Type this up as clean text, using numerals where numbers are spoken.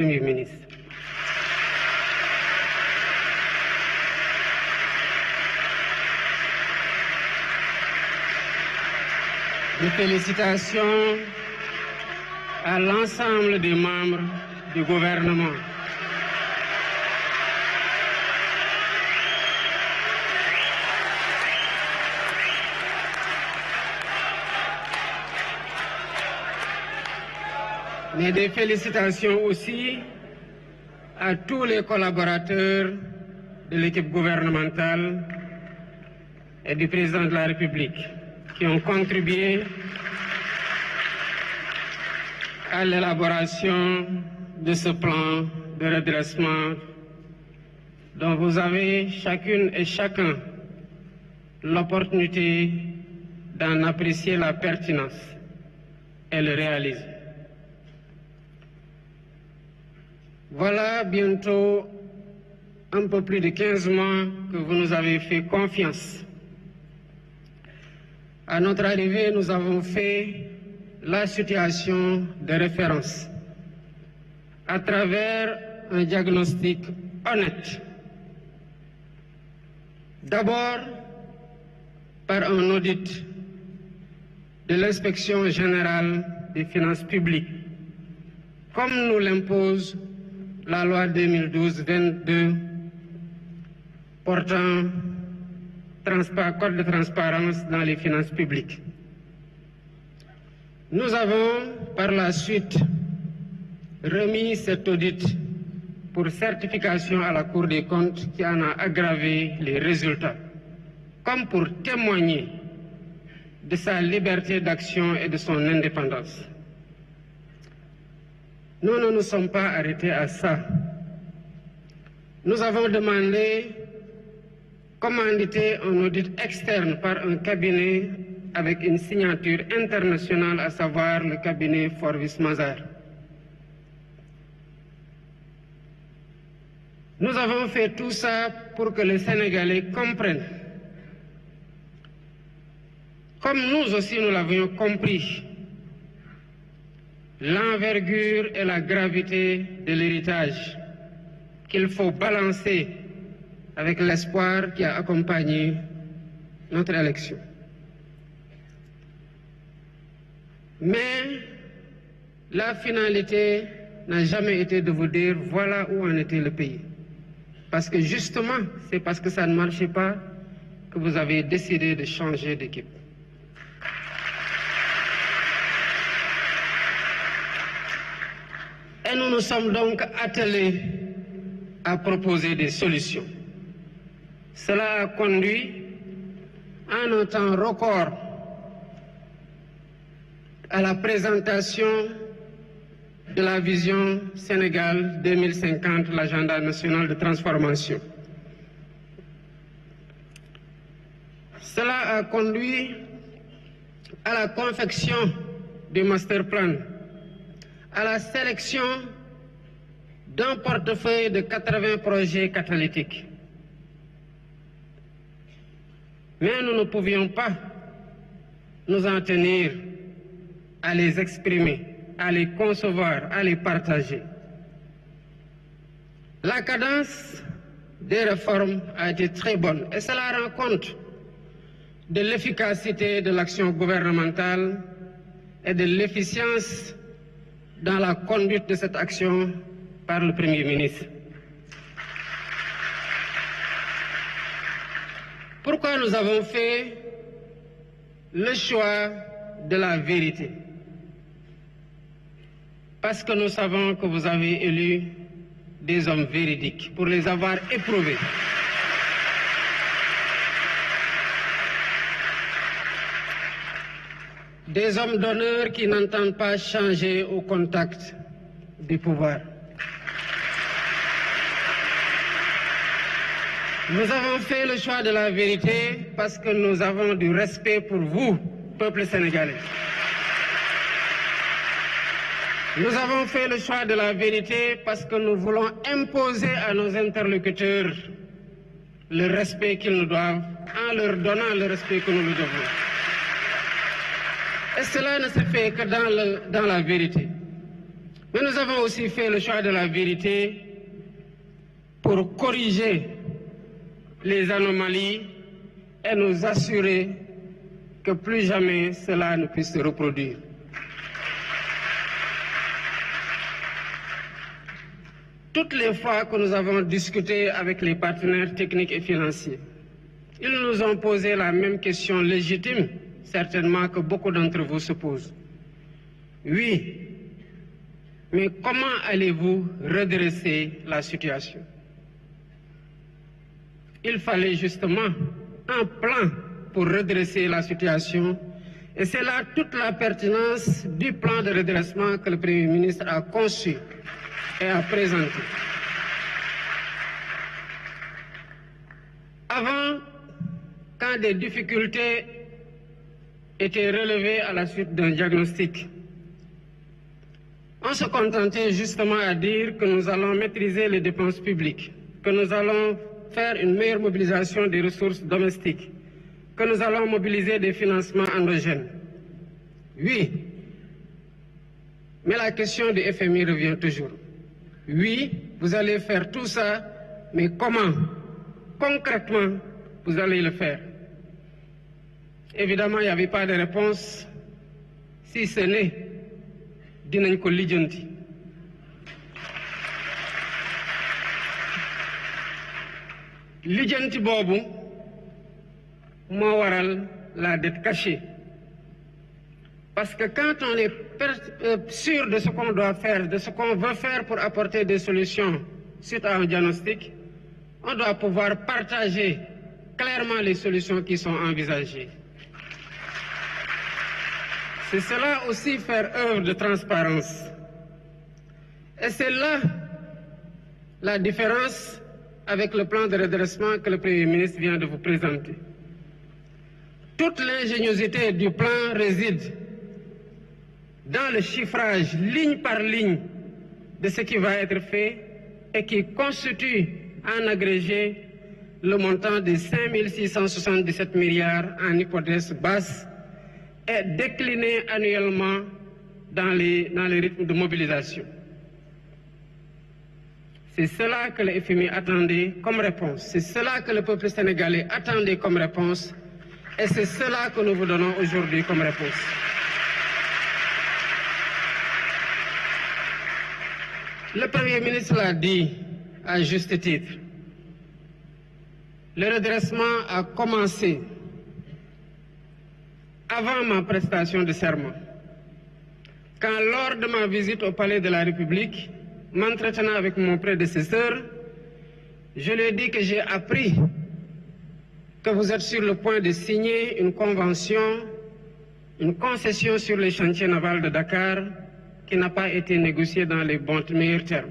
Premier ministre. Mes félicitations à l'ensemble des membres du gouvernement. Mais des félicitations aussi à tous les collaborateurs de l'équipe gouvernementale et du président de la République qui ont contribué à l'élaboration de ce plan de redressement dont vous avez chacune et chacun l'opportunité d'en apprécier la pertinence et le réalisme. Voilà bientôt un peu plus de 15 mois que vous nous avez fait confiance. À notre arrivée, nous avons fait la situation de référence à travers un diagnostic honnête. D'abord, par un audit de l'Inspection générale des finances publiques, comme nous l'impose la loi 2012-22 portant code de transparence dans les finances publiques. Nous avons par la suite remis cet audit pour certification à la Cour des comptes qui en a aggravé les résultats, comme pour témoigner de sa liberté d'action et de son indépendance. Nous ne nous sommes pas arrêtés à ça. Nous avons commandité un audit externe par un cabinet avec une signature internationale, à savoir le cabinet Forvis Mazars. Nous avons fait tout ça pour que les Sénégalais comprennent, comme nous aussi nous l'avions compris, l'envergure et la gravité de l'héritage qu'il faut balancer avec l'espoir qui a accompagné notre élection. Mais la finalité n'a jamais été de vous dire voilà où en était le pays. Parce que justement, c'est parce que ça ne marchait pas que vous avez décidé de changer d'équipe. Et nous nous sommes donc attelés à proposer des solutions. Cela a conduit en un temps record à la présentation de la vision Sénégal 2050, l'agenda national de transformation. Cela a conduit à la confection du master plan, à la sélection d'un portefeuille de 80 projets catalytiques. Mais nous ne pouvions pas nous en tenir à les exprimer, à les concevoir, à les partager. La cadence des réformes a été très bonne et cela rend compte de l'efficacité de l'action gouvernementale et de l'efficience dans la conduite de cette action par le Premier ministre. Pourquoi nous avons fait le choix de la vérité? Parce que nous savons que vous avez élu des hommes véridiques pour les avoir éprouvés. Des hommes d'honneur qui n'entendent pas changer au contact du pouvoir. Nous avons fait le choix de la vérité parce que nous avons du respect pour vous, peuple sénégalais. Nous avons fait le choix de la vérité parce que nous voulons imposer à nos interlocuteurs le respect qu'ils nous doivent en leur donnant le respect que nous nous devons. Et cela ne se fait que dans la vérité. Mais nous avons aussi fait le choix de la vérité pour corriger les anomalies et nous assurer que plus jamais cela ne puisse se reproduire. Toutes les fois que nous avons discuté avec les partenaires techniques et financiers, ils nous ont posé la même question légitime, certainement que beaucoup d'entre vous se posent. Oui, mais comment allez-vous redresser la situation? Il fallait justement un plan pour redresser la situation et c'est là toute la pertinence du plan de redressement que le Premier ministre a conçu et a présenté. Avant, quand des difficultés étaient relevées à la suite d'un diagnostic, on se contentait justement à dire que nous allons maîtriser les dépenses publiques, que nous allons faire une meilleure mobilisation des ressources domestiques, que nous allons mobiliser des financements endogènes. Oui, mais la question du FMI revient toujours. Oui, vous allez faire tout ça, mais comment? Concrètement, vous allez le faire? Évidemment, il n'y avait pas de réponse, si ce n'est dinañ ko lijjanti. Lijjanti boobu moo waral la dette cachée. Parce que quand on est sûr de ce qu'on doit faire, de ce qu'on veut faire pour apporter des solutions suite à un diagnostic, on doit pouvoir partager clairement les solutions qui sont envisagées. C'est cela aussi faire œuvre de transparence. Et c'est là la différence avec le plan de redressement que le Premier ministre vient de vous présenter. Toute l'ingéniosité du plan réside dans le chiffrage ligne par ligne de ce qui va être fait et qui constitue en agrégé le montant de 5 677 milliards en hypothèse basse et décliné annuellement dans les rythmes de mobilisation. C'est cela que le FMI attendait comme réponse. C'est cela que le peuple sénégalais attendait comme réponse. Et c'est cela que nous vous donnons aujourd'hui comme réponse. Le Premier ministre l'a dit à juste titre. Le redressement a commencé avant ma prestation de serment. Quand lors de ma visite au Palais de la République, m'entretenant avec mon prédécesseur, je lui ai dit que j'ai appris que vous êtes sur le point de signer une convention, une concession sur les chantiers navals de Dakar qui n'a pas été négociée dans les bons meilleurs termes.